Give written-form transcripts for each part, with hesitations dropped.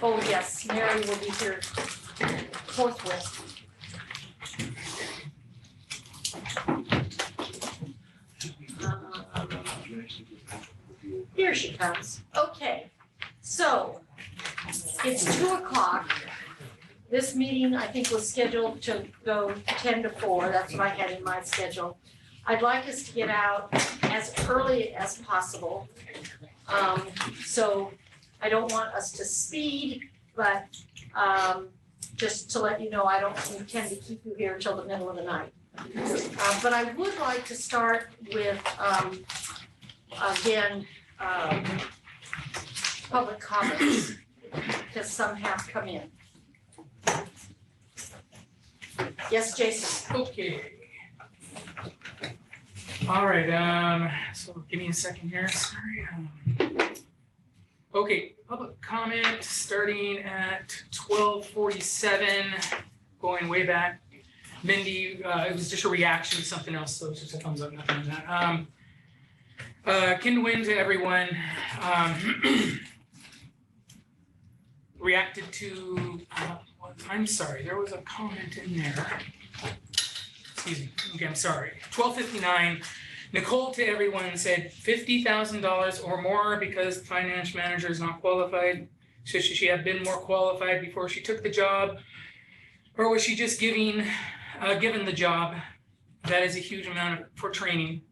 Oh, yes, Mary will be here forthwith. Here she comes. Okay, so it's 2:00. This meeting, I think, was scheduled to go 10 to 4. That's what I had in my schedule. I'd like us to get out as early as possible. So I don't want us to speed, but just to let you know, I don't intend to keep you here till the middle of the night. But I would like to start with, again, public comments, because some have come in. Yes, Jason? Okay. All right, so give me a second here, sorry. Okay, public comment starting at 12:47, going way back. Mindy, it was just a reaction to something else, so it's just a thumbs up, nothing on that. Kindwin to everyone, reacted to, I'm sorry, there was a comment in there. Excuse me, okay, I'm sorry. 12:59, Nicole to everyone said $50,000 or more because the finance manager is not qualified. Should she have been more qualified before she took the job? Or was she just given the job? That is a huge amount for training.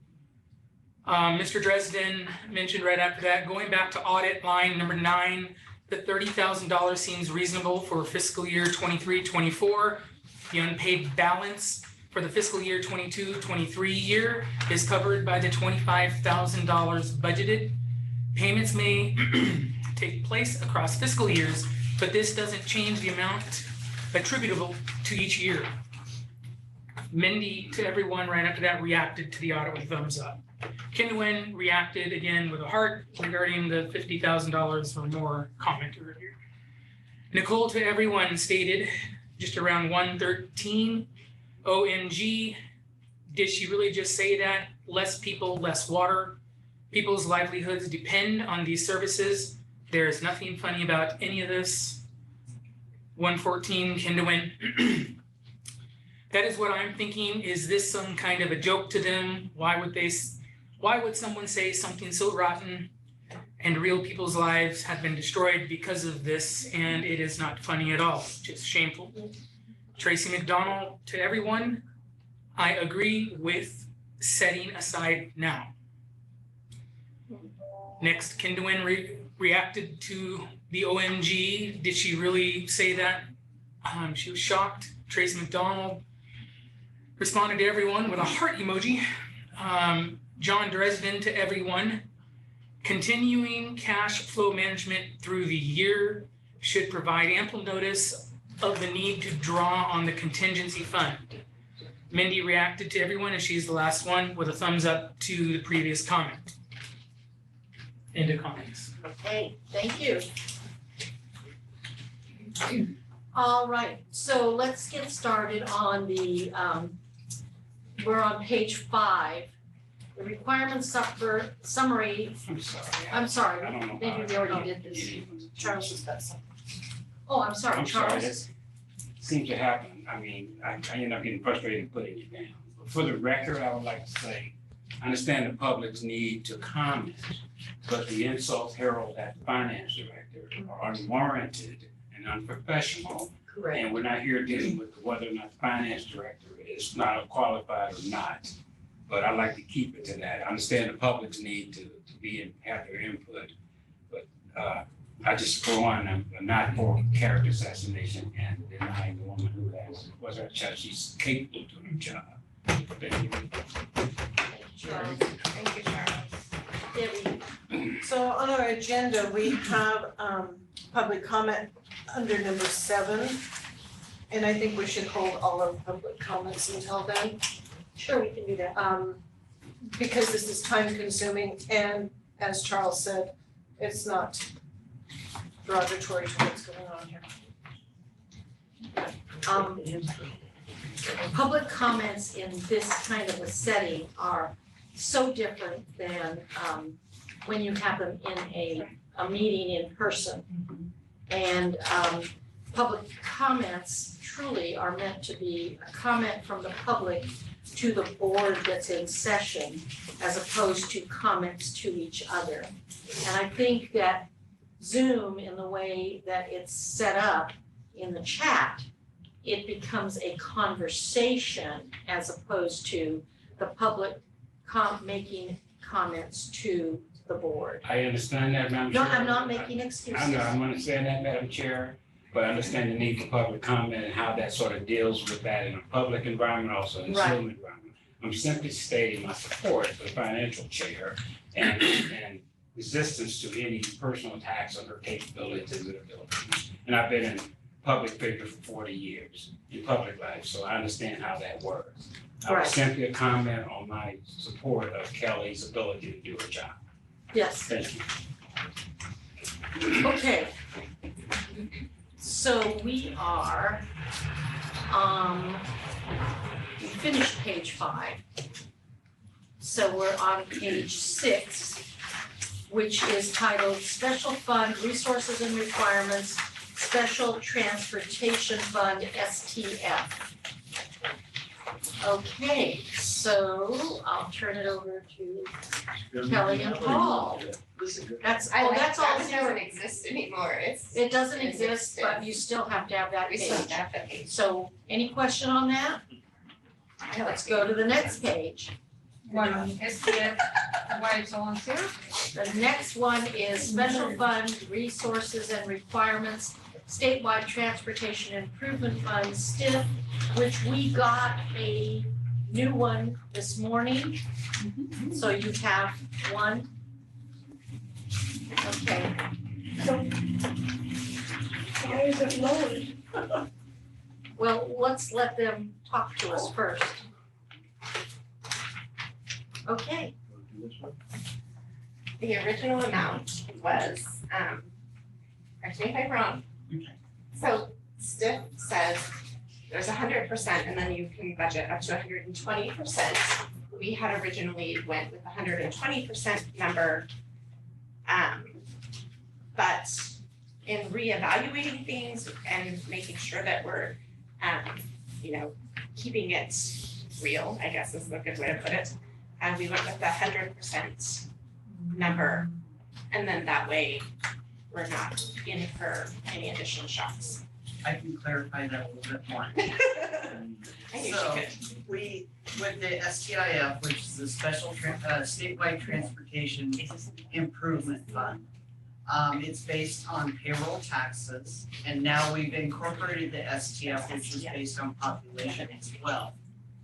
Mr. Dresden mentioned right after that, going back to audit line number 9, the $30,000 seems reasonable for fiscal year 23-24. The unpaid balance for the fiscal year 22-23 year is covered by the $25,000 budgeted. Payments may take place across fiscal years, but this doesn't change the amount attributable to each year. Mindy, to everyone right after that, reacted to the audit with thumbs up. Kinwin reacted again with a heart regarding the $50,000 or more comment earlier. Nicole, to everyone, stated just around 113, OMG, did she really just say that? Less people, less water. People's livelihoods depend on these services. There is nothing funny about any of this. 114, Kindwin. That is what I'm thinking. Is this some kind of a joke to them? Why would someone say something so rotten? And real people's lives have been destroyed because of this, and it is not funny at all. Just shameful. Tracy McDonald, to everyone, I agree with setting aside now. Next, Kindwin reacted to the OMG. Did she really say that? She was shocked. Tracy McDonald responded to everyone with a heart emoji. John Dresden, to everyone, continuing cash flow management through the year should provide ample notice of the need to draw on the contingency fund. Mindy reacted to everyone, and she's the last one, with a thumbs up to the previous comment. End of comments. Okay, thank you. All right, so let's get started on the, we're on page 5. The requirements summary. I'm sorry, I don't know. maybe we already did this. Charles has got something. Oh, I'm sorry, I'm sorry, Charles. this seems to happen. I mean, I end up getting frustrated and putting it down. But for the record, I would like to say, I understand the public's need to comment, but the insults heralded at the finance director are unwarranted and unprofessional. Correct. And we're not here dealing with whether or not the finance director is not qualified or not. But I like to keep it to that. I understand the public's need to be and have their input, but I just, for one, I'm not for character assassination and denying the woman who was her child. She's capable of doing her job. Thank you. Charles. Thank you, Charles. Debbie, So on our agenda, we have public comment under number 7. And I think we should hold all our public comments until then. sure, we can do that. Because this is time consuming and as Charles said, it's not derogatory to what's going on here. Public comments in this kind of a setting are so different than when you have them in a meeting in person. And public comments truly are meant to be a comment from the public to the board that's in session as opposed to comments to each other. And I think that Zoom, in the way that it's set up in the chat, it becomes a conversation as opposed to the public making comments to the board. I understand that, Madam No, Chair. I'm not making excuses. I'm understanding that, Madam Chair, but I understand the need for public comment and how that sort of deals with that in a public environment, also in a Right. Zoom environment. I'm simply stating my support for the financial chair and resistance to any personal attacks on her capabilities and abilities. And I've been in public figure for 40 years in public life, so I understand how that works. I Right. was simply a comment on my support of Kelly's ability to do her job. Yes, Thank you. okay. So we are, we finished page 5. So we're on page 6, which is titled Special Fund Resources and Requirements, Special Transportation Fund, STF. Okay, so I'll turn it over to Kelly and Paul. That's, I oh, like that's all that, it here. doesn't exist anymore, it's. It doesn't It's exist, but you still have to have that We still page. have that page. So any question on that? Let's go to the next page. One SPF, why it's on here? The next one is Special Fund Resources and Requirements, Statewide Transportation Improvement Fund, STIF, which we got a new one this morning. So you have one. Okay, Why is it lowered? well, let's let them talk to us first. Okay, The original amount was, correct me if I'm wrong. So STIF says there's 100% and then you can budget up to 120%. We had originally went with the 120% number. But in reevaluating things and making sure that we're, keeping it real, I guess is a good way to put it. We went with the 100% number, and then that way we're not in for any additional shocks. I can clarify that a little bit more. I knew she So, could. we, with the STIF, which is the Special Statewide Transportation Improvement Fund, it's based on payroll taxes, and now we've incorporated the STF, which is based on population as well.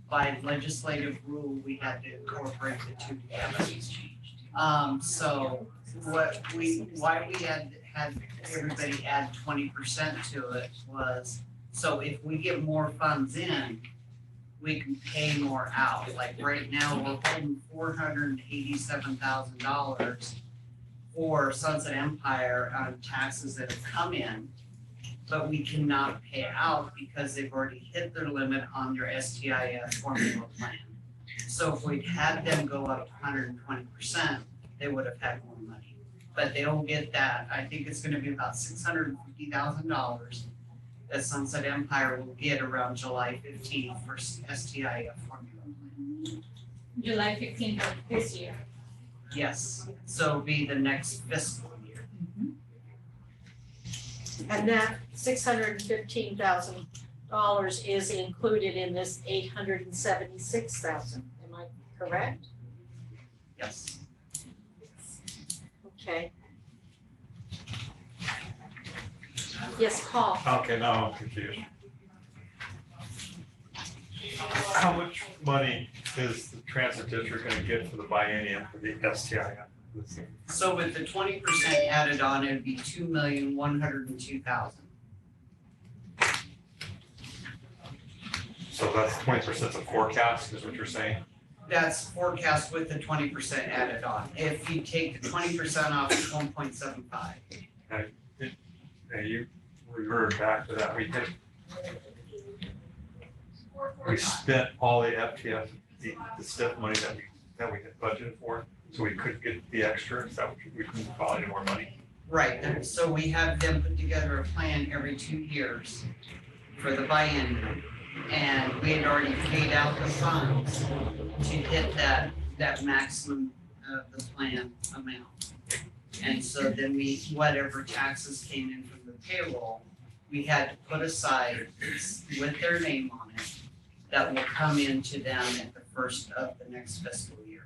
By legislative rule, we had to incorporate the two together. So why we had everybody add 20% to it was, so if we get more funds in, we can pay more out. Like right now, we're holding $487,000 for Sunset Empire on taxes that have come in, but we cannot pay out because they've already hit their limit on their STIF formula plan. So if we'd had them go up 120%, they would have had more money. But they don't get that. I think it's gonna be about $650,000 that Sunset Empire will get around July 15th for STIF formula plan. July 15th of this year. Yes, so it'll be the next fiscal year. and that $615,000 is included in this $876,000, am I correct? Yes. Okay. Yes, Paul, Okay, now I'm confused. How much money is the transit district gonna get for the biennium for the STIF? So with the 20% added on, it'd be $2,102,000. So that's 20% of forecast, is what you're saying? That's forecast with the 20% added on. If you take the 20% off, it's 1.75. And you revert back to that, we spent all the FTF, the STIF money that we had budgeted for, So we couldn't get the extra, is that what we couldn't file any more money? Right, and so we have them put together a plan every 2 years for the biennium. And we had already paid out the funds to hit that maximum of the plan amount. And so then whatever taxes came in from the payroll, we had to put aside with their name on it that will come into them at the first of the next fiscal year.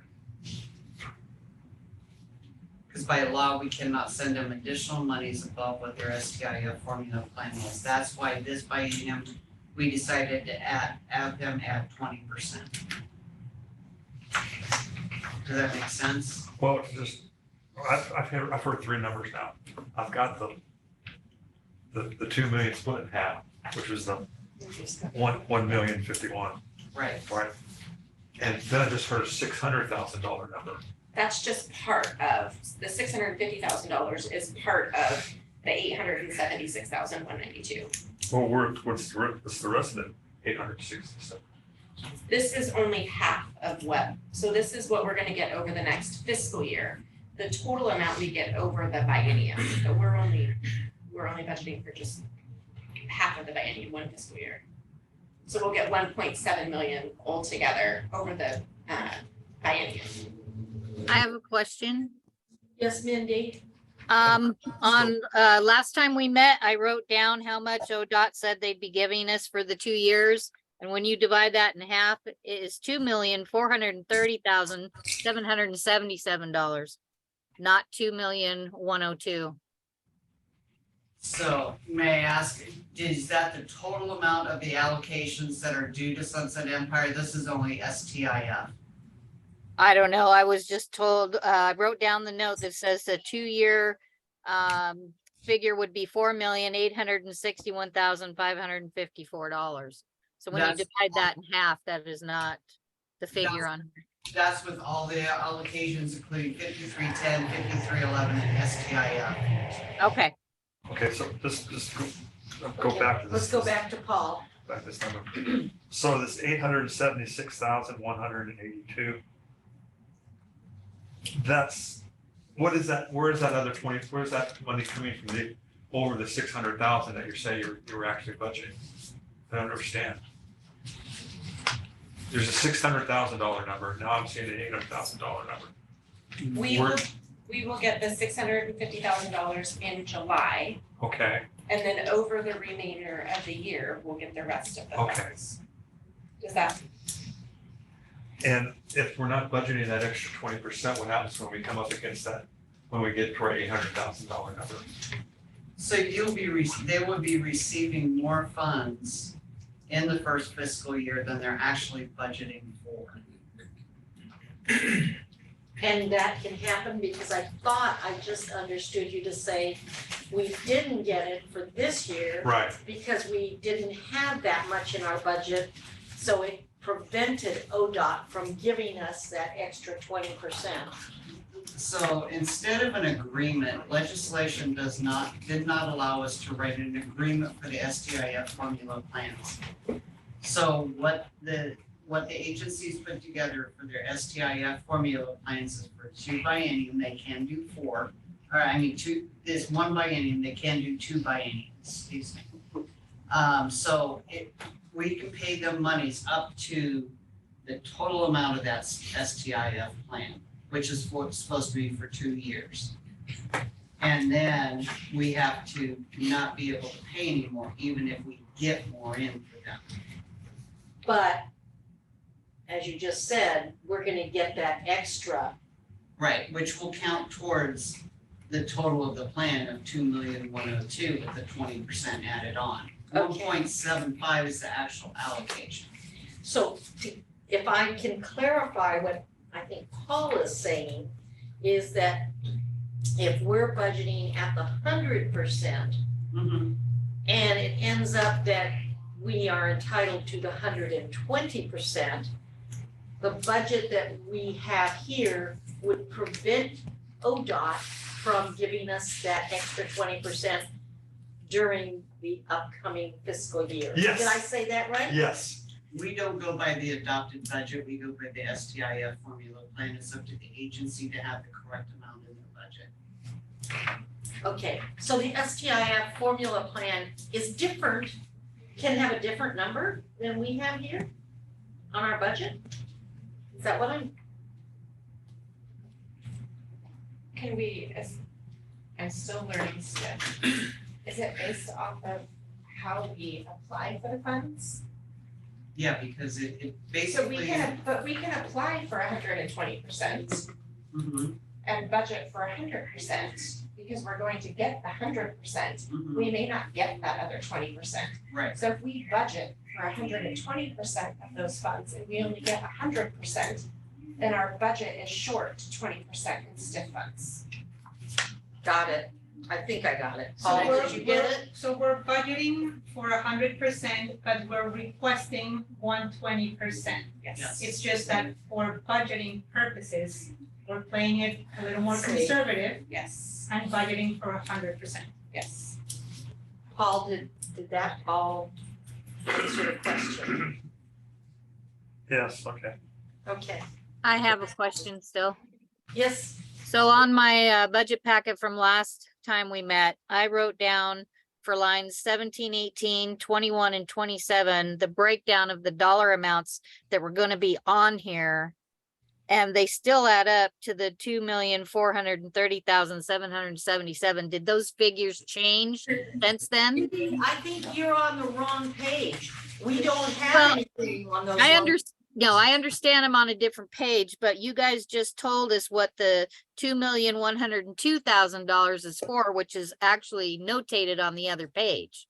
Because by law, we cannot send them additional monies above what their STIF formula plan was. That's why this biennium, we decided to add them at 20%. Does that make sense? Well, it's just, I've heard three numbers now. I've got the 2 million split in half, which was the 1,051,051, Right. right? And then I just heard a $600,000 number. That's just part of, the $650,000 is part of the $876,192. Well, what's the rest of it? 867. This is only half of what, so this is what we're gonna get over the next fiscal year. The total amount we get over the biennium, but we're only budgeting for just half of the biennium, one fiscal year. So we'll get 1.7 million altogether over the biennium. I have a question. Yes, Mindy? On last time we met, I wrote down how much ODOT said they'd be giving us for the 2 years. And when you divide that in half, it is $2,430,777, not $2,102,000. So may I ask, is that the total amount of the allocations that are due to Sunset Empire? This is only STIF. I don't know. I was just told, I wrote down the note that says the 2-year figure would be $4,861,554. So when you That's- divide that in half, that is not the figure on. That's with all the allocations, including 5310, 5311, and STIF. Okay, Okay, so just go back to this. Let's go back to Paul. Back to this number. So this 876,182. That's, what is that, where is that other 20, where's that money coming from, over the 600,000 that you're saying you were actually budgeting? I don't understand. There's a $600,000 number, now I'm seeing an $800,000 number. We Where- will get the $650,000 in July, Okay, and then over the remainder of the year, we'll get the rest of the Okay. funds. Does that, and if we're not budgeting that extra 20%, what happens when we come up against that, when we get to our $800,000 number? So they will be receiving more funds in the first fiscal year than they're actually budgeting for. And that can happen because I thought I just understood you to say we didn't get it for this year Right, because we didn't have that much in our budget. So it prevented ODOT from giving us that extra 20%. So instead of an agreement, legislation did not allow us to write an agreement for the STIF formula plans. So what the agencies put together for their STIF formula plans is for 2 biennium, they can do 4. There's 1 biennium, they can do 2 bienniums, excuse me. We can pay them monies up to the total amount of that STIF plan, which is supposed to be for 2 years. And then we have to not be able to pay anymore, even if we get more in for them. But as you just said, we're gonna get that extra. Right, which will count towards the total of the plan of 2,102,000 with the 20% added on. Okay. 1.75 is the actual allocation. So if I can clarify what I think Paul is saying, is that if we're budgeting at the 100%, Mm-hmm. and it ends up that we are entitled to the 120%, the budget that we have here would prevent ODOT from giving us that extra 20% during the upcoming fiscal year. Yes. Did I say that right? yes, We don't go by the adopted budget, we go by the STIF formula plan. It's up to the agency to have the correct amount in their budget. Okay, so the STIF formula plan is different, can have a different number than we have here on our budget? Is that what Can we, I'm still learning stuff. Is it based off of how we apply for the funds? Yeah, because it So basically. we can apply for 120% Mhm, and budget for 100% because we're going to get the 100%. mhm, We may not get that other 20%. right, So if we budget for 120% of those funds and we only get 100%, then our budget is short 20% in STIF funds. Got it. I think I got it. So Paul, we're- did you get it? So we're budgeting for 100%, but we're requesting 120%. yes. It's just that for budgeting purposes, we're playing it a little more Safe. conservative Yes, and budgeting for 100%. yes. Paul, did that all answer the question? Yes, okay. Okay, I have a question still. yes, So on my budget packet from last time we met, I wrote down for lines 17, 18, 21, and 27, the breakdown of the dollar amounts that were gonna be on here. And they still add up to the 2,430,777. Did those figures change since then? I think you're on the wrong page. We don't Well, have anything on those. I ones. I understand I'm on a different page, but you guys just told us what the $2,102,000 is for, which is actually notated on the other page.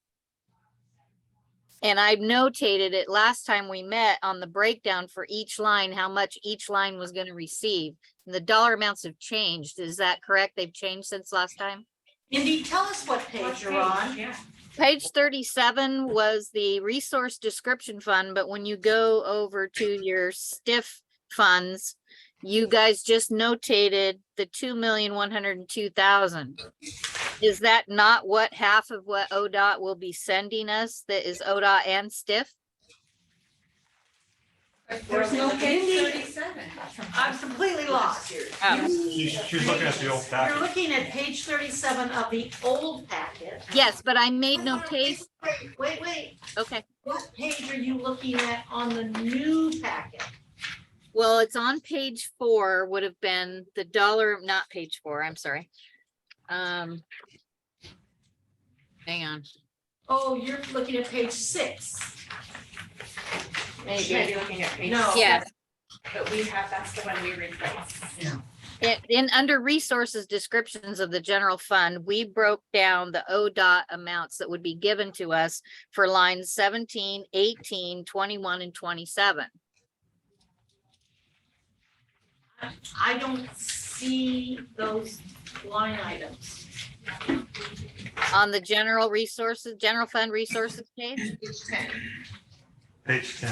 And I notated it last time we met on the breakdown for each line, how much each line was gonna receive. And the dollar amounts have changed. Is that correct? They've changed since last time? Mindy, tell us what page you're on. Yeah. Page 37 was the resource description fund, but when you go over to your STIF funds, you guys just notated the 2,102,000. Is that not what half of what ODOT will be sending us? That is ODOT and STIF? There's no page Mindy, 37. I'm completely lost. Oh, She's looking at the old You're package. looking at page 37 of the old packet. yes, but I made notation. Wait, Okay, what page are you looking at on the new packet? well, it's on page 4 would have been the dollar, not page 4, I'm sorry. Hang on. Oh, you're looking at page 6. Maybe looking at page. No. Yes. But we have, that's the one we replaced. Under resources descriptions of the general fund, we broke down the ODOT amounts that would be given to us for lines 17, 18, 21, and 27. I don't see those line items. On the general fund resources page? Page 10. Page 10.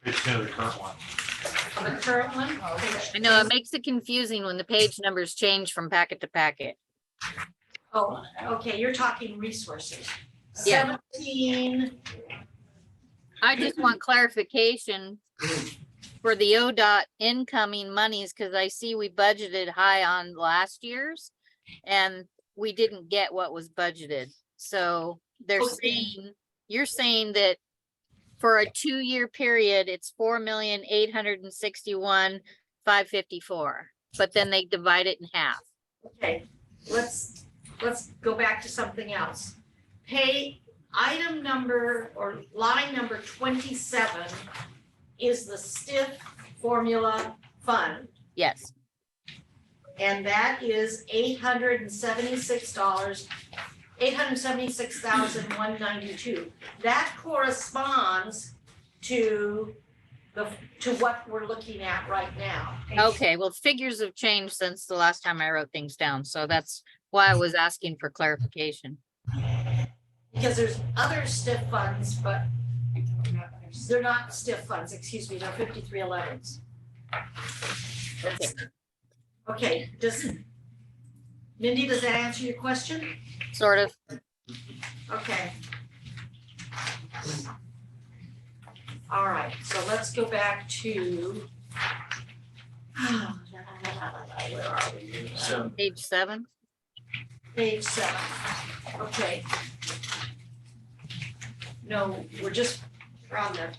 Page 10 of the current one. On the current one? I know it makes it confusing when the page numbers change from packet to packet. Oh, okay, you're talking resources. Yeah. 17, I just want clarification for the ODOT incoming monies, because I see we budgeted high on last year's and we didn't get what was budgeted. So they're Okay. saying, you're saying that for a 2-year period, it's 4,861,554, but then they divide it in half. okay, let's go back to something else. Pay item number or line number 27 is the STIF formula fund. Yes, And that is $876, $876,192. That corresponds to what we're looking at right now. okay, well, figures have changed since the last time I wrote things down, so that's why I was asking for clarification. Because there's other STIF funds, but they're not STIF funds, excuse me, they're 5311s. Okay. Okay, Mindy, does that answer your question? Sort of. Okay. All right, so let's go back to. Where are we? Page 7. Page 7, okay. No, we're on the,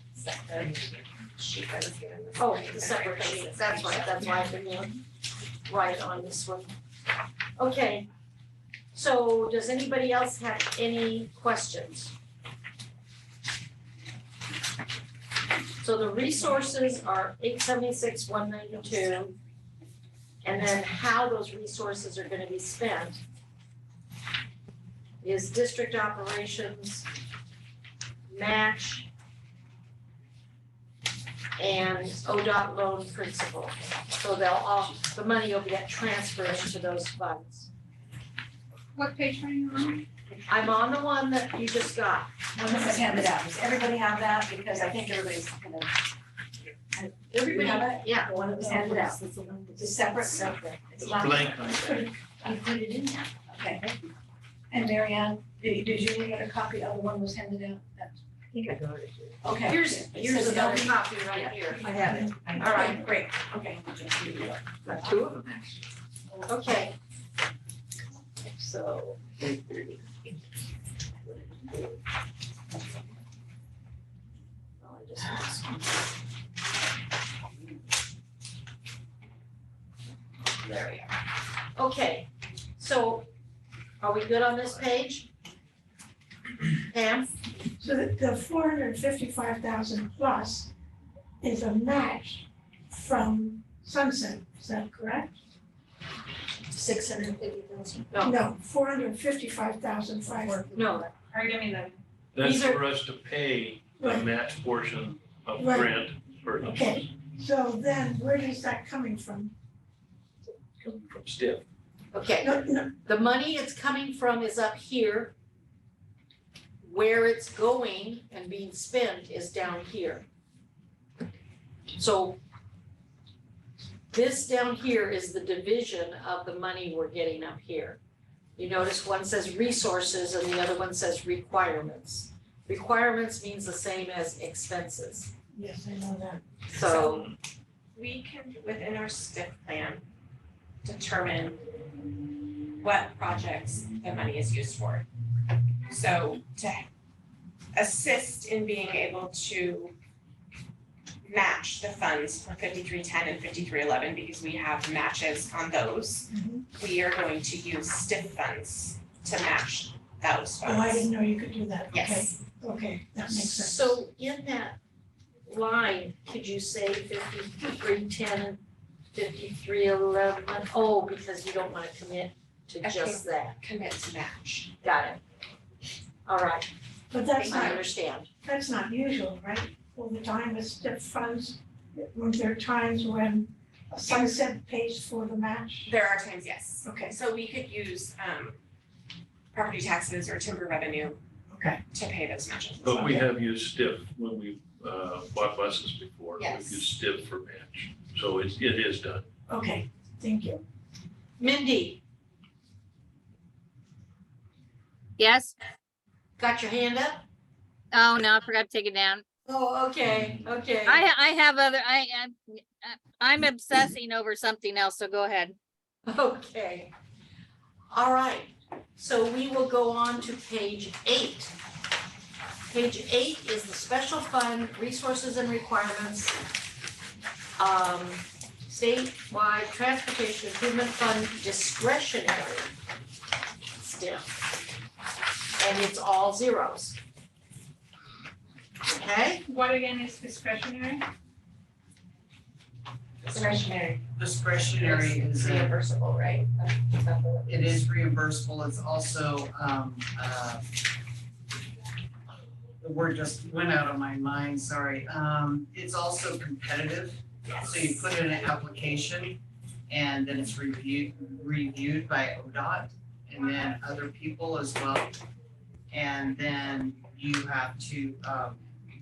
Sheet I was given this oh, morning. the separate sheets, that's right, that's why I didn't write on this one. Okay, so does anybody else have any questions? So the resources are 876, 192. And then how those resources are gonna be spent is district operations, match, and ODOT loan principal. So the money will get transferred into those funds. What page are you on? I'm on the one that you just got. One that was handed out, does everybody have that? Because I think everybody's kind of. Everybody, have it? yeah. The one that was handed out, it's a separate, it's not. Blank. You put it in there, okay. And Mary Ann, did you get a copy of the one that was handed out? Okay. Here's another copy right here. I have it. All right, great, okay. Got two of them. Okay. So. Oh, I just lost one. There we are. Okay, so are we good on this page? Pam? So the 455,000 plus is a match from Sunset, is that correct? 650,000? No, 455,500. No, Or give me the, That's These are- for us to pay the Right. match portion of Right. grant for Okay, so then where is that coming from? from STIF. okay. No, The money it's coming from is up here. Where it's going and being spent is down here. So this down here is the division of the money we're getting up here. You notice one says resources and the other one says requirements. Requirements means the same as expenses. yes, I know that. So, We can, within our STIF plan, determine what projects the money is used for. So to assist in being able to match the funds for 5310 and 5311, because we have matches on those, we are going to use STIF funds to match those funds. Oh, I didn't know you could do that, okay, Yes. okay, that makes sense. so in that line, could you say 5310 and 5311? Oh, because you don't wanna commit to just that. Commit to match. Got it. All right, But that's I not, understand. that's not usual, right? All the time with STIP funds, when there are times when Sunset pays for the match? There are times, yes. Okay, So we could use property taxes or timber revenue okay, to pay those matches. But we have used STIF when we bought buses before. Yes. We've used STIF for match. So it is done. okay, thank you. Mindy, Yes? got your hand up? Oh, no, I forgot to take it down. Oh, okay, okay. I have other, I'm obsessing over something else, so go ahead. Okay. All right, so we will go on to page 8. Page 8 is the special fund, resources and requirements. Statewide Transportation Improvement Fund discretionary still. And it's all zeros. Okay, what again is discretionary? Discretionary. Discretionary is, Reimbursable, right? it is reimbursable, it's also, the word just went out of my mind, sorry. It's also competitive, so you put in an application and then it's reviewed by ODOT and then other people as well. And then you have to,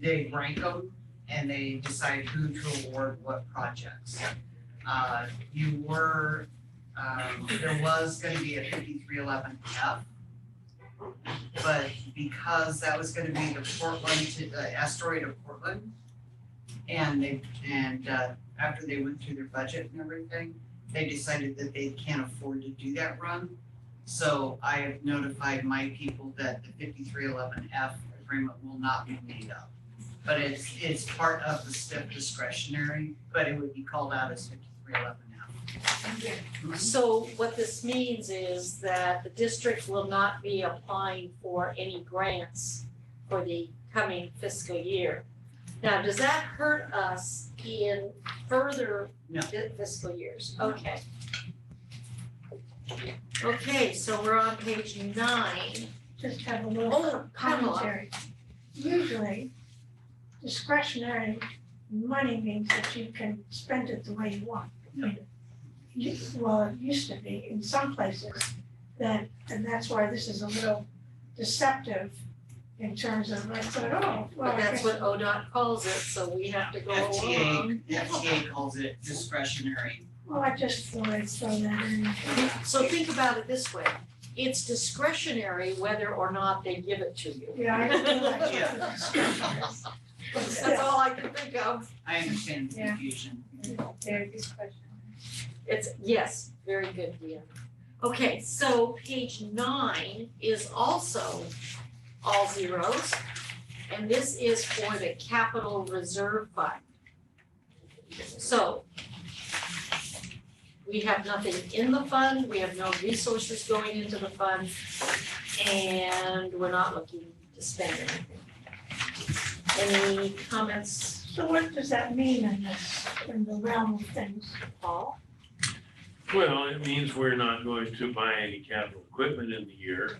they rank them and they decide who to award what projects. You were, there was gonna be a 5311F, but because that was gonna be the Portland to, Astoria to Portland, And after they went through their budget and everything, they decided that they can't afford to do that run. So I have notified my people that the 5311F agreement will not be made up. But it's part of the STIP discretionary, but it would be called out as 5311F. So what this means is that the district will not be applying for any grants for the coming fiscal year. Now, does that hurt us in further No. fiscal years? Okay. Okay, so we're on page 9. Just have a little Oh, Pamela. commentary. Usually discretionary money means that you can spend it the way you want. Well, it used to be in some places that, and that's why this is a little deceptive in terms of, I thought, oh, well, But I that's guess. what ODOT calls it, so we have to go along. FTA calls it discretionary. Well, I just thought I'd throw that in. So think about it this way, it's discretionary whether or not they give it to you. Yeah, I realize Yeah. it's discretionary. That's all I can think of. I understand the Yeah. confusion. Very discretionary. It's, yes, very good, Leah. Okay, so page 9 is also all zeros. And this is for the capital reserve fund. So we have nothing in the fund, we have no resources going into the fund, and we're not looking to spend anything. Any comments, So what does that mean in this, in the realm of things, Paul? Well, it means we're not going to buy any capital equipment in the year.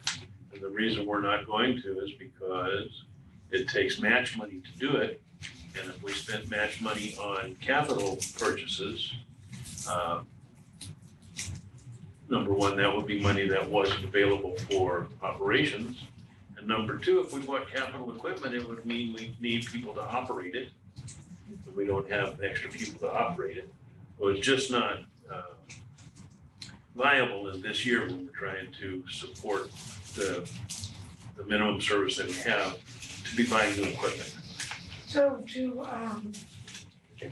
And the reason we're not going to is because it takes match money to do it. And if we spent match money on capital purchases, number one, that would be money that wasn't available for operations. And number two, if we bought capital equipment, it would mean we need people to operate it. And we don't have extra people to operate it. So it's just not viable in this year when we're trying to support the minimum service that we have to be buying new equipment. so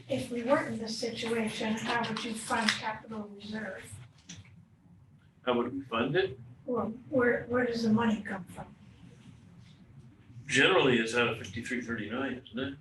if we weren't in this situation, how would you fund capital reserve? How would we fund it? Or where does the money come from? Generally, it's out of 5339, isn't it?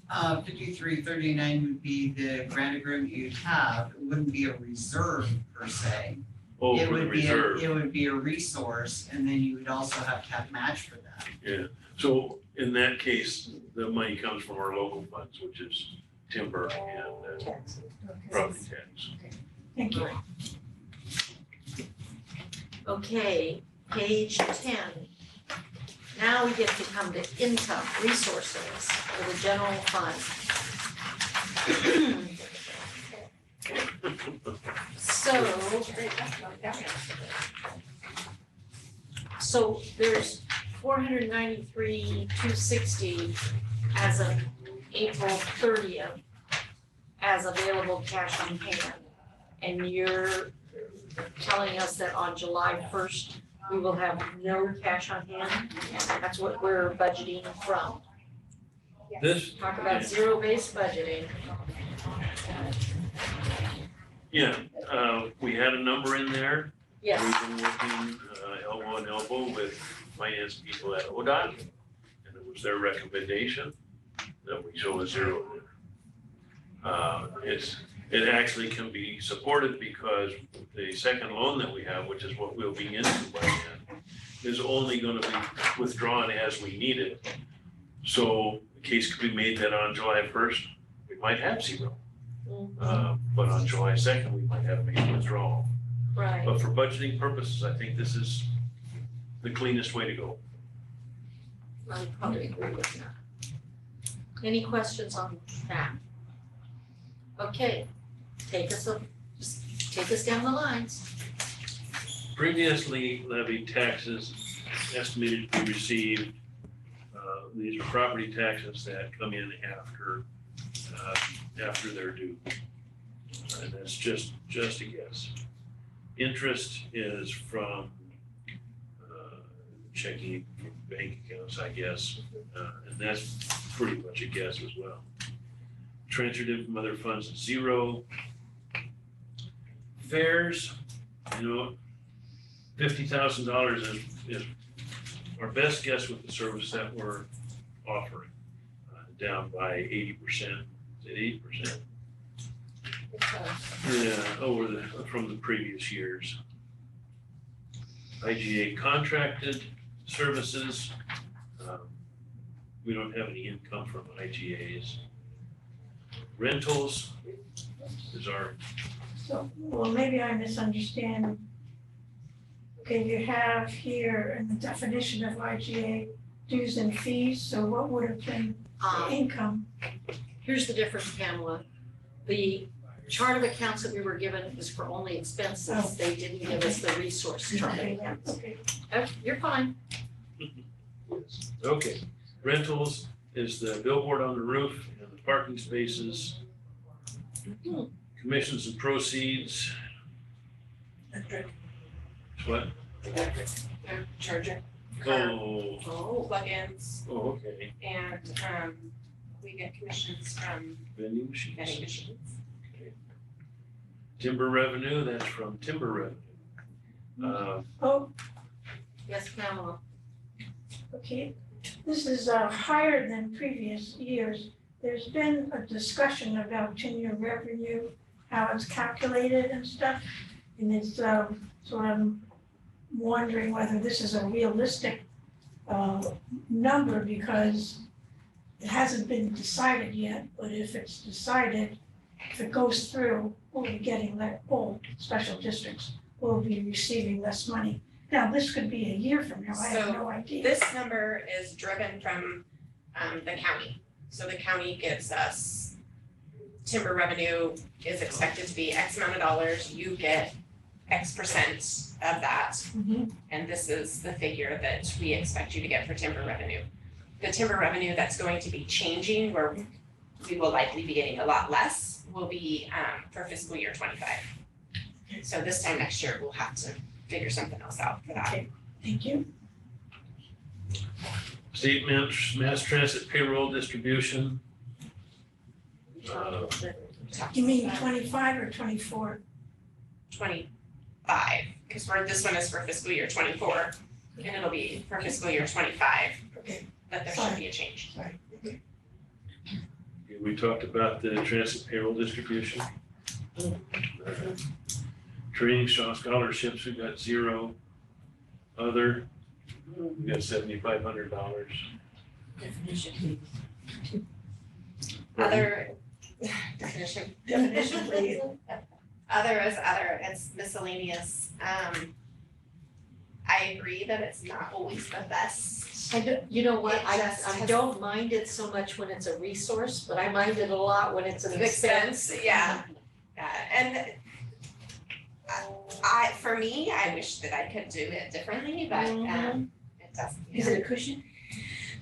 5339 would be the grant agreement you'd have. It wouldn't be a reserve per se. Oh, It for the would be reserve. It would be a resource, and then you would also have cap match for that. Yeah, so in that case, the money comes from our local funds, which is timber and property tax. Thank you. Okay, page 10. Now we get to come to income resources for the general fund. So there's 493,260 as of April 30th as available cash on hand. And you're telling us that on July 1st, we will have no cash on hand? That's what we're budgeting from. This, Talk about zero-based budgeting. yeah, we had a number in there. Yes, We've been working elbow in elbow with finance people at ODOT, and it was their recommendation that we show a zero there. It actually can be supported because the second loan that we have, which is what we'll be into by then, is only gonna be withdrawn as we need it. So the case could be made that on July 1st, we might have zero. But on July 2nd, we might have made a withdrawal. right. But for budgeting purposes, I think this is the cleanest way to go. I probably agree with that. Any questions on that? Okay, just take us down the lines. Previously levied taxes estimated to be received, these are property taxes that come in after they're due. And that's just a guess. Interest is from checking bank accounts, I guess, and that's pretty much a guess as well. transferred in from other funds, 0. Fares, $50,000 is our best guess with the service that we're offering, down by 80%, is it 80%? Yeah, from the previous years. IGA contracted services, we don't have any income from IGAs. Rentals is our, So, well, maybe I misunderstand. Okay, you have here in the definition of IGA dues and fees, so what would have been the income? Here's the difference, Pamela. The chart of accounts that we were given is for only expenses. Oh. They didn't give us the resource chart of Okay, accounts. okay. You're fine. okay. Rentals is the billboard on the roof and the parking spaces. Commissions and proceeds, what? Charger, Oh, plugins, okay, and we get commissions from vending machines. vending machines. Timber revenue, that's from timber revenue. Oh, Yes, Pamela. okay, this is higher than previous years. There's been a discussion about tenure revenue, how it's calculated and stuff. And it's so I'm wondering whether this is a realistic number because it hasn't been decided yet, but if it's decided, if it goes through, we'll be getting all special districts will be receiving less money. Now, this could be a year from now, I have no idea. This number is driven from the county. So the county gives us timber revenue is expected to be X amount of dollars, you get X percent of that. Mhm. And this is the figure that we expect you to get for timber revenue. The timber revenue that's going to be changing, where we will likely be getting a lot less, will be for fiscal year 25. So this time next year, we'll have to figure something else out for that. Okay, thank you. State mass transit payroll distribution. You mean 25 or 24? 25, because this one is for fiscal year 24, and it'll be for fiscal year 25, Okay, but there should be a change. We talked about the transit payroll distribution. Training scholarships, we've got 0. Other, we got $7,500. Definition. Other, definition. definition, please. Other is other, it's miscellaneous. I agree that it's not always the best. You know what, It I just has- don't mind it so much when it's a resource, but I mind it a lot when it's an expense. Yeah, and for me, I wish that I could do it differently, but it doesn't. Is it a cushion?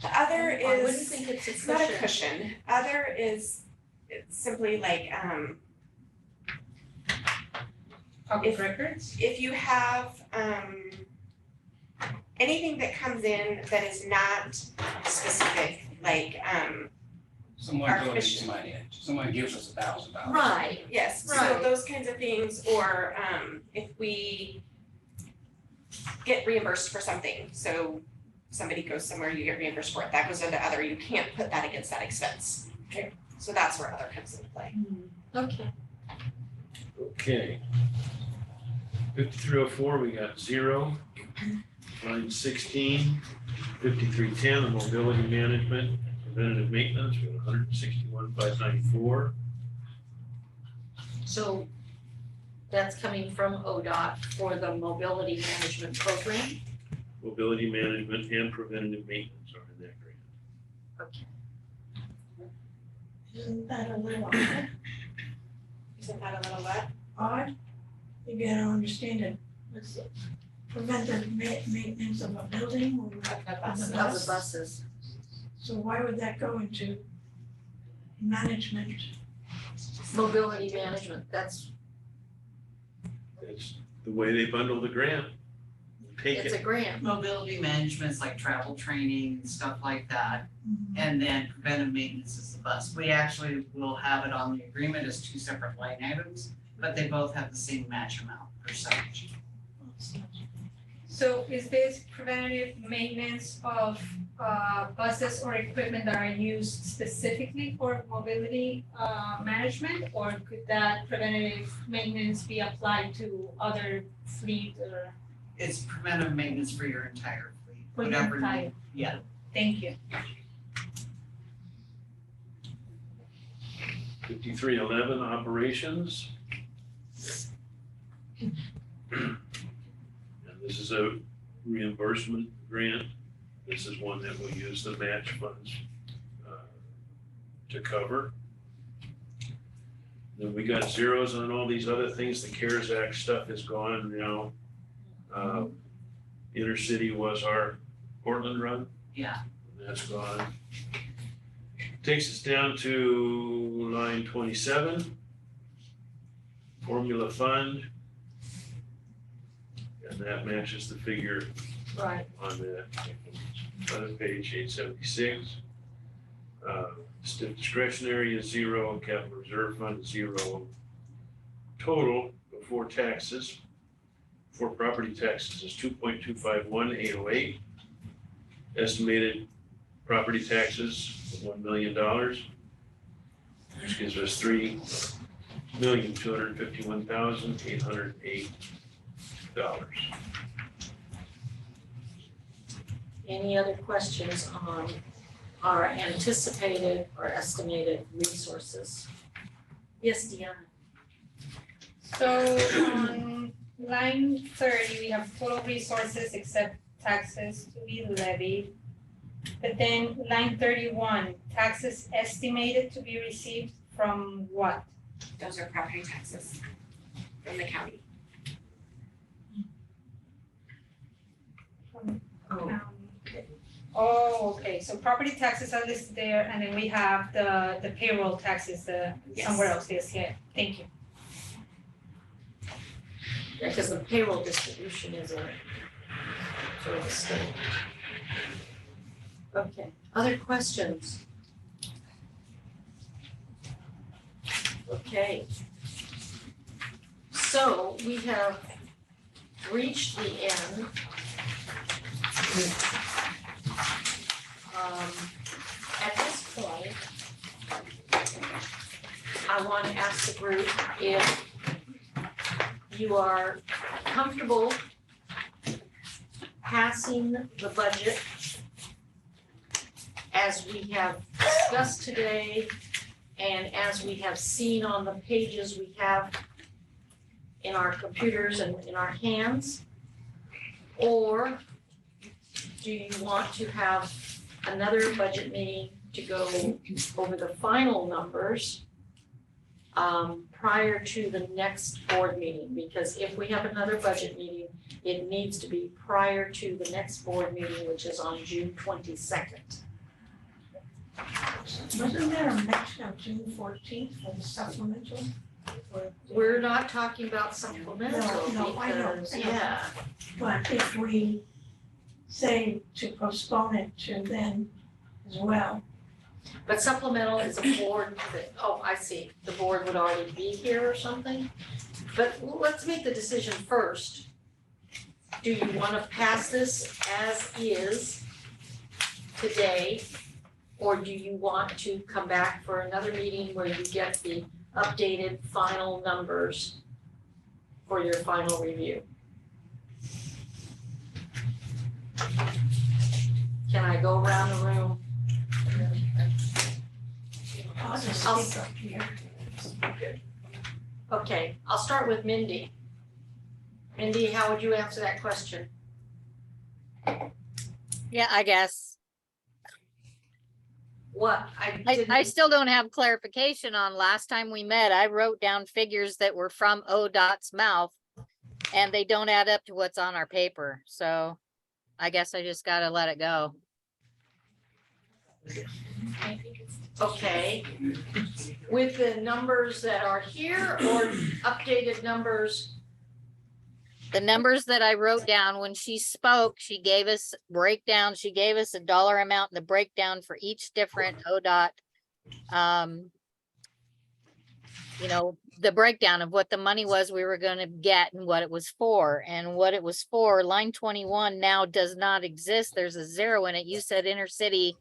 The other I wouldn't is, think it's a it's not a cushion. Other is, it's simply like, Public records? if you have, anything that comes in that is not specific, like, Someone Our donates commission. money, someone gives us $1,000. Right, yes, so Right. those kinds of things, or, if we get reimbursed for something, so somebody goes somewhere, you get reimbursed for it, that goes into other, you can't put that against that expense. Okay. So that's where other comes into play. Okay. Okay. 5304, we got 0. Line 16, 5310, the mobility management, preventative maintenance, we got 161,594. So that's coming from ODOT for the mobility management program. Mobility management and preventative maintenance are in that grant. Okay. Isn't that a little odd? Isn't that a little what? Odd? Maybe I don't understand it. What's it? Preventive maintenance of a building or Of the buses. so why would that go into management? Mobility management, that's, That's the way they bundle the grant. take It's it, a grant. Mobility management's like travel training and stuff like that. And then preventive maintenance is the bus. We actually will have it on the agreement as two separate line items, but they both have the same match amount percentage. So is this preventative maintenance of buses or equipment that are used specifically for mobility management? Or could that preventative maintenance be applied to other fleet or It's preventive maintenance for your entire fleet, for the whatever you- entire? yeah. Thank you. 5311 operations. And this is a reimbursement grant. This is one that we'll use the match funds to cover. Then we got zeros on all these other things. The CARES Act stuff is gone now. Intercity was our Portland run. Yeah. That's gone. Takes us down to line 27. Formula fund. And that matches the figure Right. on the other page, 876. Discretionary is 0, capital reserve fund is 0. Total before taxes, for property taxes is 2.251808. Estimated property taxes of $1 million, which gives us $3,251,808. Any other questions on our anticipated or estimated resources? Yes, Deanna? So on line 30, we have total resources except taxes to be levied. But then line 31, taxes estimated to be received from what? Those are property taxes from the county. Oh, okay, so property taxes are listed there, and then we have the payroll taxes, somewhere else, yes, yeah, thank you. Yeah, because the payroll distribution is a sort of a state. Okay, other questions? Okay. So we have reached the end. At this point, I want to ask the group if you are comfortable passing the budget as we have discussed today and as we have seen on the pages we have in our computers and in our hands? Or do you want to have another budget meeting to go over the final numbers prior to the next board meeting? Because if we have another budget meeting, it needs to be prior to the next board meeting, which is on June 22nd. Wasn't there a mention of June 14th for the supplemental? We're not talking about supplemental No, I know, because, I know. yeah, But if we say to postpone it to then as well, but supplemental is a board that, oh, I see, the board would already be here or something. But let's make the decision first. Do you want to pass this as is today? Or do you want to come back for another meeting where you get the updated final numbers for your final review? Can I go around the room? I'll just I'll- speak up here. Okay, I'll start with Mindy. Mindy, how would you answer that question? Yeah, I guess. What? I I didn't. still don't have clarification on last time we met. I wrote down figures that were from ODOT's mouth and they don't add up to what's on our paper. So I guess I just gotta let it go. Okay. With the numbers that are here or updated numbers The numbers that I wrote down when she spoke, she gave us breakdown, she gave us a dollar amount and the breakdown for each different ODOT. You know, the breakdown of what the money was we were gonna get and what it was for. And what it was for, line 21 now does not exist. There's a 0 in it. You said intercity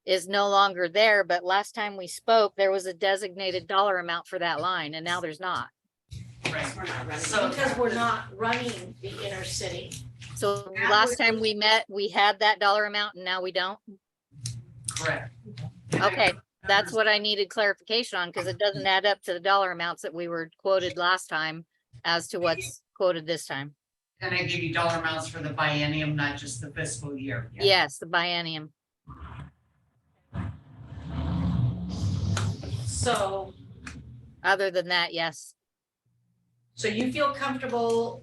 is no longer there, but last time we spoke, there was a designated dollar amount for that line and now there's not. Right. So, Because we're not running the inner city. So That last was- time we met, we had that dollar amount and now we don't. correct. Okay, that's what I needed clarification on, because it doesn't add up to the dollar amounts that we were quoted last time as to what's quoted this time. And I gave you dollar amounts for the biennium, not just the fiscal year. Yes, the biennium. So, Other than that, yes, so you feel comfortable,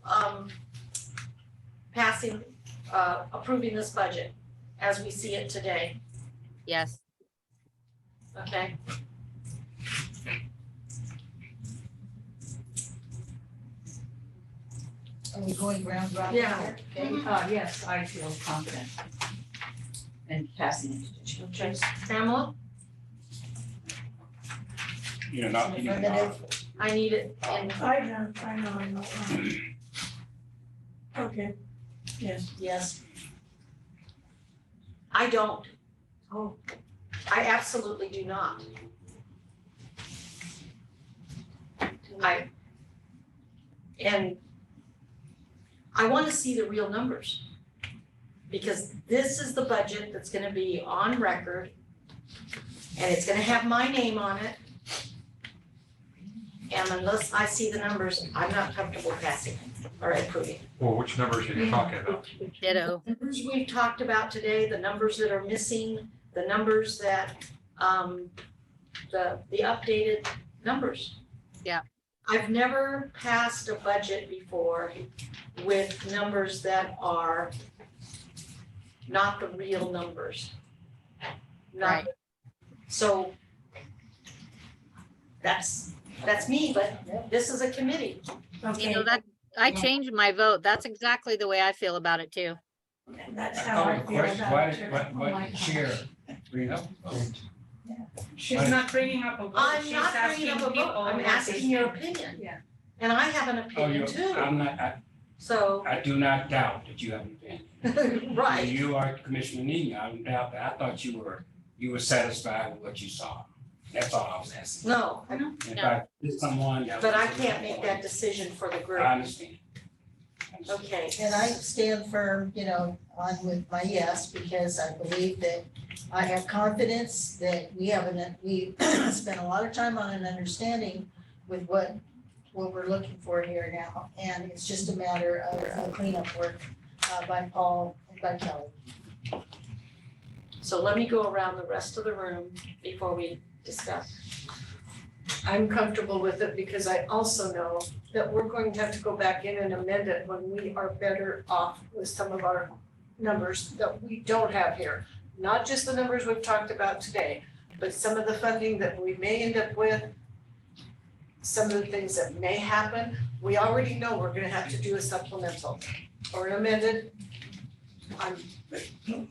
passing, approving this budget as we see it today, yes. okay? Are we going round robin? Yeah. Okay, yes, I feel confident in passing it to you. Okay, Pamela, You know, not, you know, Affirmative. I need it in, I know. Okay, yes. yes. I don't. Oh. I absolutely do not. And I want to see the real numbers. Because this is the budget that's gonna be on record. And it's gonna have my name on it. And unless I see the numbers, I'm not comfortable passing it or approving. Well, which numbers are you talking about? Ditto. The numbers we've talked about today, the numbers that are missing, the numbers that, the updated numbers. Yeah. I've never passed a budget before with numbers that are not the real numbers. Not, Right. so that's me, but this is a committee. You Okay, know, that, I changed my vote. That's exactly the way I feel about it too. and that's how I feel about it too. Why did Chair bring up? She's not bringing up a vote, I'm she's not asking bringing up a people. vote, I'm what asking they your think. opinion. Yeah. And I have an Oh, opinion you, too, I'm not, so, I do not doubt that you have an opinion. right. You are Commissioner Nina, I don't doubt that. I thought you were satisfied with what you saw. That's all I was asking. No, If I did someone that. but I was- can't make that decision for the group. I understand. Okay. And I stand firm, on with my yes, because I believe that I have confidence that we spent a lot of time on an understanding with what we're looking for here now. And it's just a matter of cleanup work by Paul and by Kelly. So let me go around the rest of the room before we discuss. I'm comfortable with it because I also know that we're going to have to go back in and amend it when we are better off with some of our numbers that we don't have here. Not just the numbers we've talked about today, but some of the funding that we may end up with, some of the things that may happen. We already know we're gonna have to do a supplemental or an amended.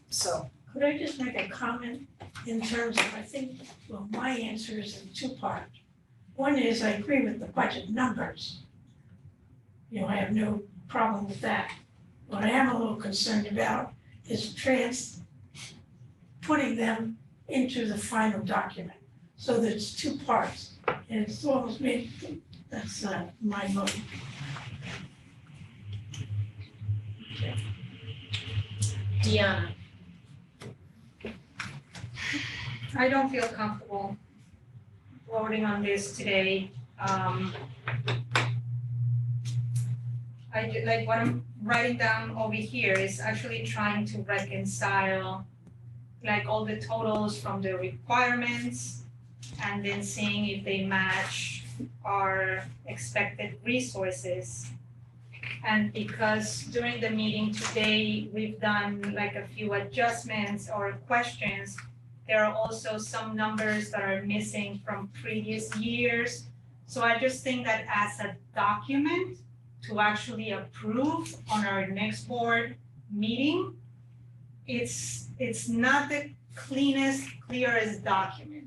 So, Could I just make a comment in terms of, I think, well, my answer is in two parts. One is I agree with the budget numbers. I have no problem with that. What I am a little concerned about is putting them into the final document. So there's two parts, and it's almost made, that's my vote. Deanna, I don't feel comfortable voting on this today. Like what I'm writing down over here is actually trying to reconcile like all the totals from the requirements and then seeing if they match our expected resources. And because during the meeting today, we've done like a few adjustments or questions, there are also some numbers that are missing from previous years. So I just think that as a document, to actually approve on our next board meeting, it's not the cleanest, clearest document.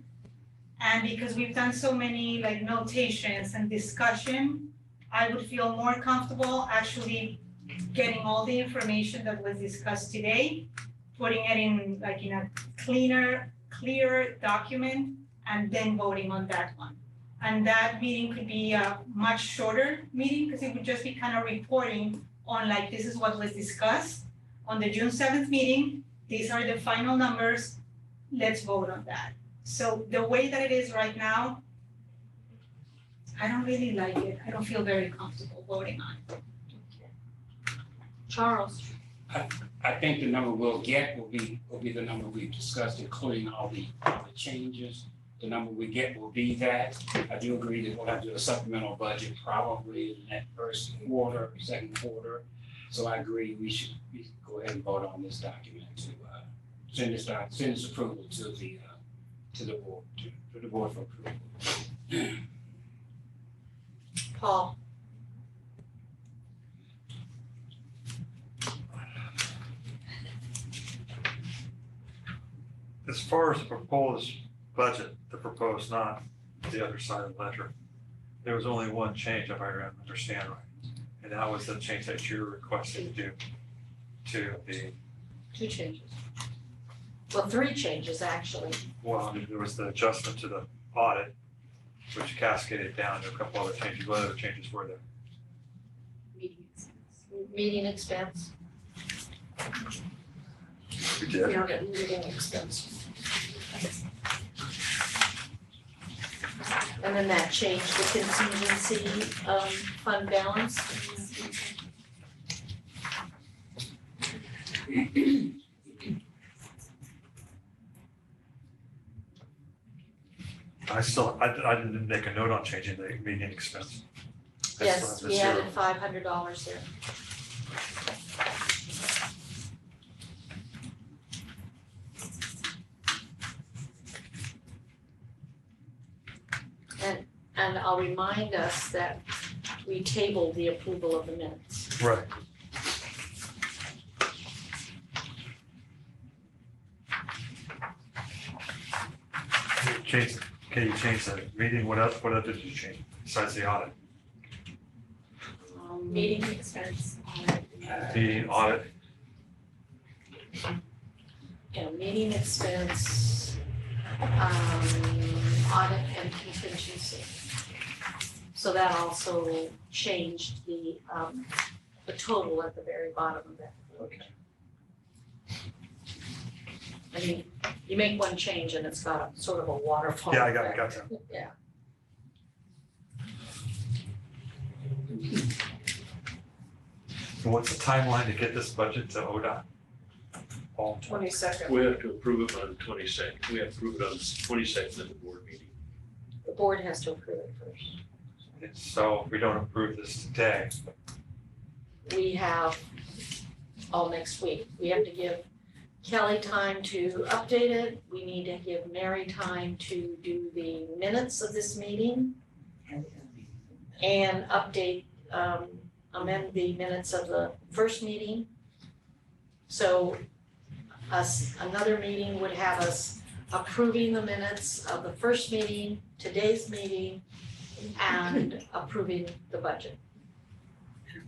And because we've done so many like notations and discussion, I would feel more comfortable actually getting all the information that was discussed today, putting it in like in a clearer document, and then voting on that one. And that meeting could be a much shorter meeting, because it would just be kind of reporting on like, this is what was discussed on the June 7th meeting, these are the final numbers, let's vote on that. So the way that it is right now, I don't really like it, I don't feel very comfortable voting on it. Charles? I think the number we'll get will be the number we've discussed, including all the changes. The number we get will be that. I do agree that we'll have to do a supplemental budget probably in that first quarter, second quarter. So I agree we should go ahead and vote on this document to send this approval to the board for approval. Paul? As far as the proposed budget, the proposed, not the other side of the ledger, there was only one change, if I understand right. And that was the change that you're requesting to do to the, 2 changes. Well, 3 changes, actually. well, there was the adjustment to the audit, which cascaded down to a couple other changes. What other changes were there? Meeting expense. We did. We don't get meeting expense. And then that changed the contingency fund balance. I didn't make a note on changing the median expense. I still Yes, have the we zero. added $500 there. And I'll remind us that we tabled the approval of the minutes. Right. You change the meeting, what else did you change besides the audit? Meeting expense. The audit, Yeah, meeting expense, audit and contingency. So that also changed the total at the very bottom of that. okay. I mean, you make one change and it's got a sort of a waterfall Yeah, I effect. got that. Yeah. And what's the timeline to get this budget to ODOT? All 22nd. We have to approve it on the 22nd. We have to approve it on the 22nd at the board meeting. The board has to approve it first. So if we don't approve this today, We have all next week. We have to give Kelly time to update it. We need to give Mary time to do the minutes of this meeting and update, amend the minutes of the first meeting. So another meeting would have us approving the minutes of the first meeting, today's meeting, and approving the budget.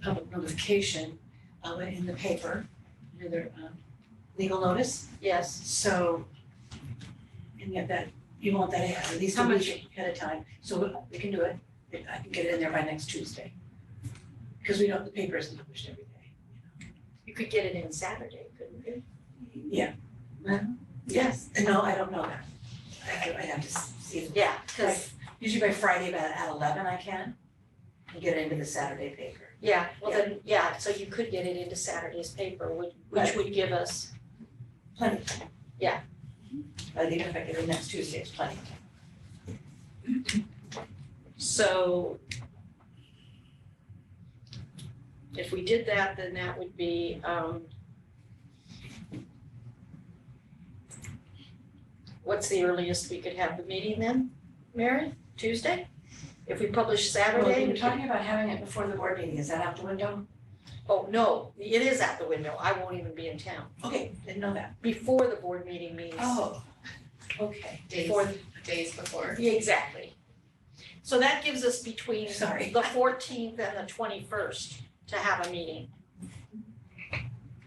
Public notification in the paper, another legal notice, Yes, so and yet that, you want that at least a How much? week ahead of time, so we can do it, I can get it in there by next Tuesday. Because we don't, the paper isn't published every day. you could get it in Saturday, couldn't you? Yeah. Yes, no, I don't know that. I have to see, Yeah, because, usually by Friday about at 11 I can, and get it into the Saturday paper. yeah, well then, yeah, so you could get it into Saturday's paper, which would give us, Plenty of time. Yeah. I think if I get it next Tuesday, it's plenty of time. so if we did that, then that would be, what's the earliest we could have the meeting then, Mary? Tuesday? If we publish Well, Saturday, you were talking about having it before the board meeting, is that out the window? oh, no, it is out the window, I won't even be in town. Okay, didn't know that. Before the board meeting means. Oh, okay. Before, Days before. yeah, exactly. So that gives us between Sorry. the 14th and the 21st to have a meeting.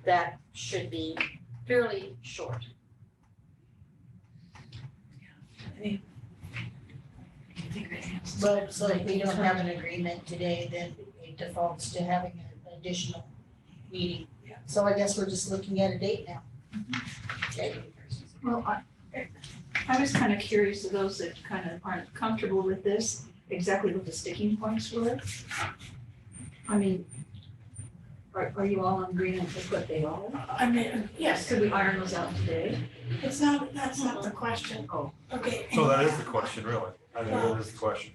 That should be fairly short. But so if we don't have an agreement today, then it defaults to having an additional meeting. Yeah. So I guess we're just looking at a date now. Okay. Well, I was kind of curious to those that kind of aren't comfortable with this, exactly what the sticking points were. I mean, are you all in agreement with what they are? I mean, yes, Could we iron those out today? It's not, that's not the question. Oh. Okay. So that is the question, really. I think that is the question.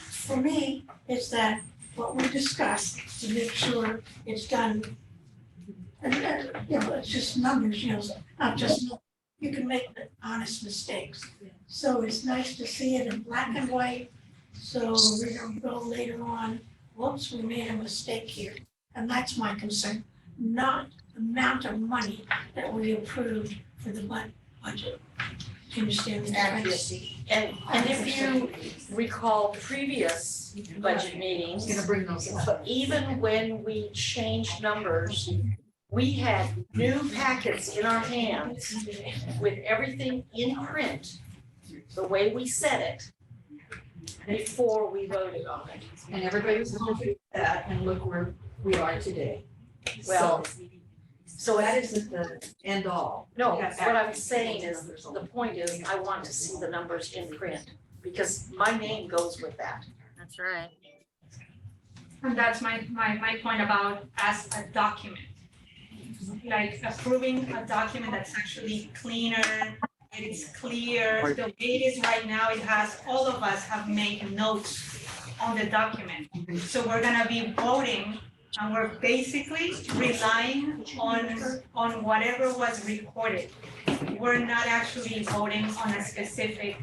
For me, it's that what we discussed to make sure it's done. And, you know, it's just numbers, you know, not just, you can make honest mistakes. So it's nice to see it in black and white, so we don't go later on, whoops, we made a mistake here. And that's my concern, not the amount of money that we approved for the budget. Do you understand the difference? Accuracy. And if you recall previous budget meetings, gonna bring those up. even when we changed numbers, we had new packets in our hands with everything in print, the way we said it, before we voted on it. And everybody was happy with that, and look where we are today. Well, So that isn't the end all. No, We have what I'm accurate saying is, numbers. the point is, I want to see the numbers in print, because my name goes with that. That's right. And that's my point about as a document. Like approving a document that's actually cleaner, that it's clear. The way it is right now, it has, all of us have made notes on the document. So we're gonna be voting and we're basically relying on whatever was recorded. We're not actually voting on a specific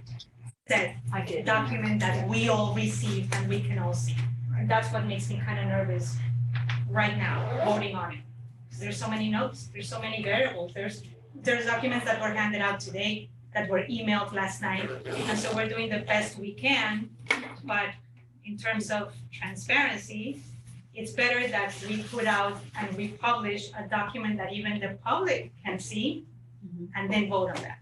set document that we all received and we can all see. That's what makes me kind of nervous right now, voting on it. There's so many notes, there's so many variables, there's documents that were handed out today that were emailed last night. And so we're doing the best we can, but in terms of transparency, it's better that we put out and we publish a document that even the public can see and then vote on that.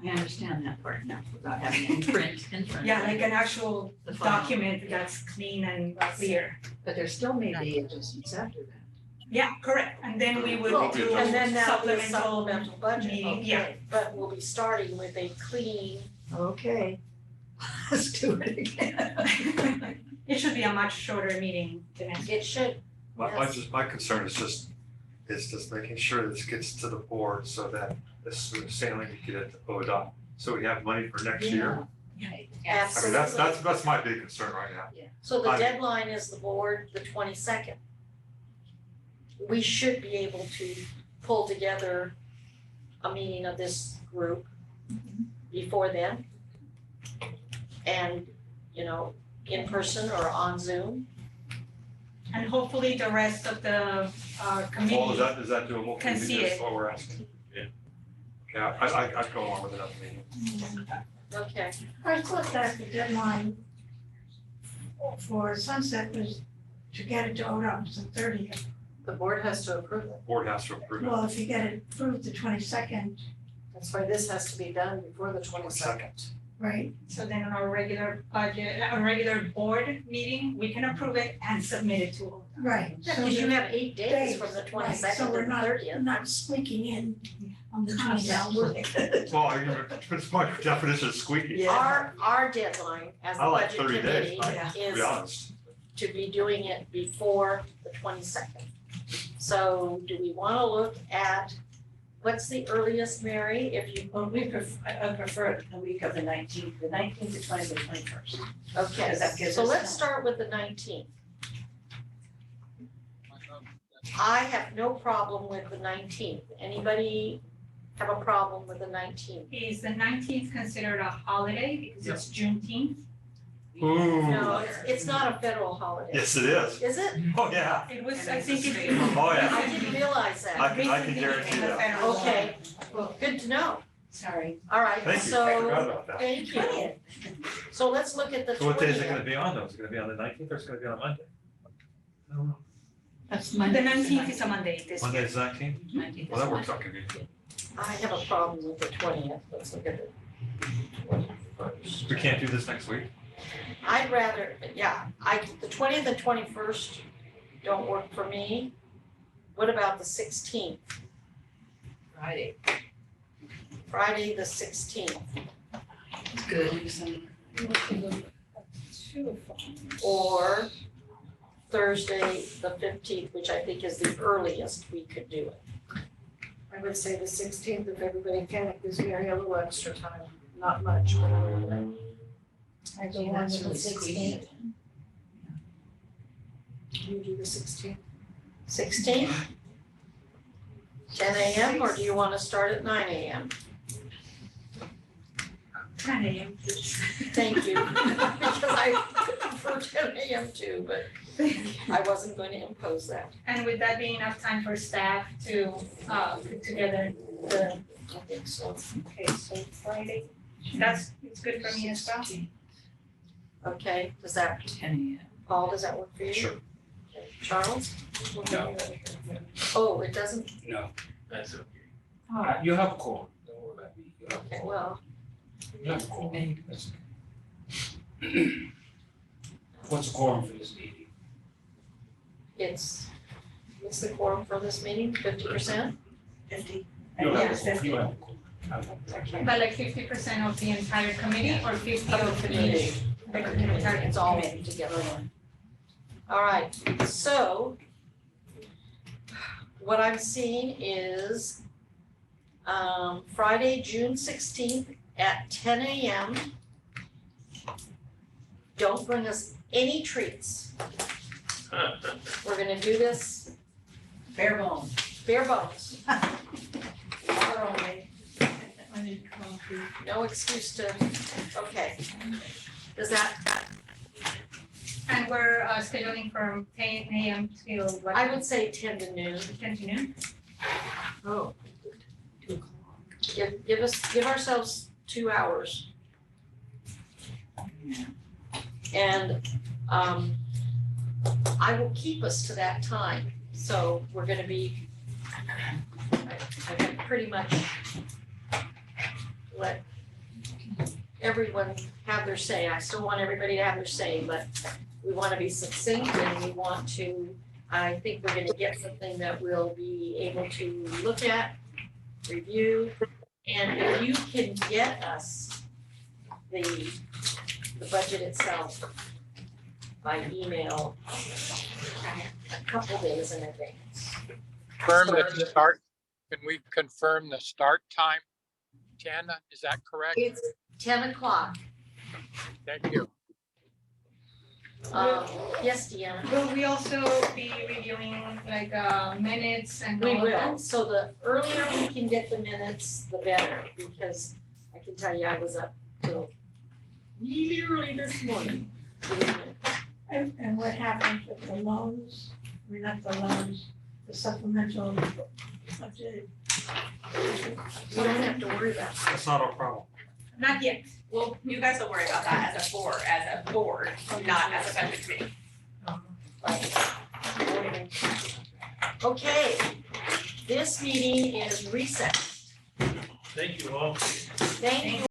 I understand that part now, without having it in print. Yeah, like an actual The file. document that's clean and clear. But there still may be adjustments after that. Yeah, correct, and then we would Well, do And then that'll be a supplemental, supplemental budget, meeting, yeah. okay, but we'll be starting with a clean, Okay. Let's do it again. it should be a much shorter meeting than it should, My concern is just making sure this gets to the board so that as soon as sailing, we get it to ODOT. So we have money for next year. I mean, absolutely. that's my big concern right now. So the I- deadline is the board, the 22nd. We should be able to pull together a meeting of this group before then. And, you know, in person or on Zoom. and hopefully the rest of the Paul, committee. is that doable? Can see That's it. what we're asking. Yeah. Okay, I'd go along with another meeting. Okay. I thought that the deadline for sunset was to get it to ODOT was the 30th. The board has to approve it. Board has to approve it. Well, if you get it approved the 22nd, That's why this has to be done before the 22nd. right? So then on our regular budget, a regular board meeting, we can approve it and submit it to ODOT. Right. Yeah, So because you the have 8 days from the right, 22nd so to we're the not- 30th. Not squeaking in on the 22nd. Well, it's my definition of squeaky, Our deadline as I the like budget 30 days, committee to be is honest. to be doing it before the 22nd. So do we wanna look at, what's the earliest, Mary, if you, Well, I prefer the week of the 19th, the 19th to 20th, the 21st. okay, Because that gives so us let's time. start with the 19th. I have no problem with the 19th. Anybody have a problem with the 19th. Is the 19th considered a holiday because it's Juneteenth? Ooh. No, it's not a federal holiday. Yes, it is. Is it? Oh, yeah. It was, I think it. Oh, yeah. I didn't realize that. I can recently guarantee became a that. federal law. Okay, well, good to know. Sorry. All right, Thank you. I so, forgot about that. thank you. So let's look at the 20th. So what day is it gonna be on though? Is it gonna be on the 19th or is it gonna be on a Monday? I don't know. That's The Monday. 19th is a Monday this Monday year. is the 19th? 19th Well, is that works Monday. out convenient. I have a problem with the 20th. Let's look at the 21st. We can't do this next week? I'd rather, yeah, the 20th and 21st don't work for me. What about the 16th? Friday. Friday, the 16th, It's good. or Thursday, the 15th, which I think is the earliest we could do it. I would say the 16th, if everybody can, it gives Mary a little extra time, not much, but a little bit. I go Gee, on that's with the really squeezing 16th. it. You do the 16th. 16th? 10 a.m. or do you want to start at 9 a.m.? 10 a.m. Thank you, because I prefer 10 a.m. too, but I wasn't going to impose that. And would that be enough time for staff to put together the, I think so. okay, so Friday? It's good for me as well. Okay, does that, 10 a.m. Paul, does that work for you? Sure. Okay. Charles? No. Oh, it doesn't? No, That's okay. you have a call, don't worry about me. You have a Okay, call. well, You have a call. That's okay. What's the quorum for this meeting? what's the quorum for this meeting, 50%? 50. You have a Yes, quorum, you have a quorum. Okay. But like 50% of the entire committee or 50 of the Committee. the entire It's all committee? together. All right, so what I'm seeing is Friday, June 16th at 10 a.m. Don't bring us any treats. We're gonna do this Bare bones. bare bones, Water only. I need coffee. no excuse to, okay. Does that, And we're scheduling from 10 a.m. till what? I would say 10 to noon. 10 to noon? Oh. Give ourselves 2 hours. And I will keep us to that time, so we're gonna be, I can pretty much let everyone have their say. I still want everybody to have their say, but we wanna be succinct and we want to, I think we're gonna get something that we'll be able to look at, review, and if you can get us the budget itself by email a couple days in advance. Confirm the start, can we confirm the start time? 10, is that correct? It's 10 o'clock. Thank you. Yes, Deanna? Will we also be reviewing like minutes and We all of that? will, so the earlier we can get the minutes, the better, because I can tell you I was up till really early this morning. And what happens with the loans, I mean, not the loans, the supplemental budget? We don't have to worry about that. That's not our problem. Not yet. Well, you guys will worry about that as a board, not as a budget committee. Okay, this meeting is recessed. Thank you all. Thank you.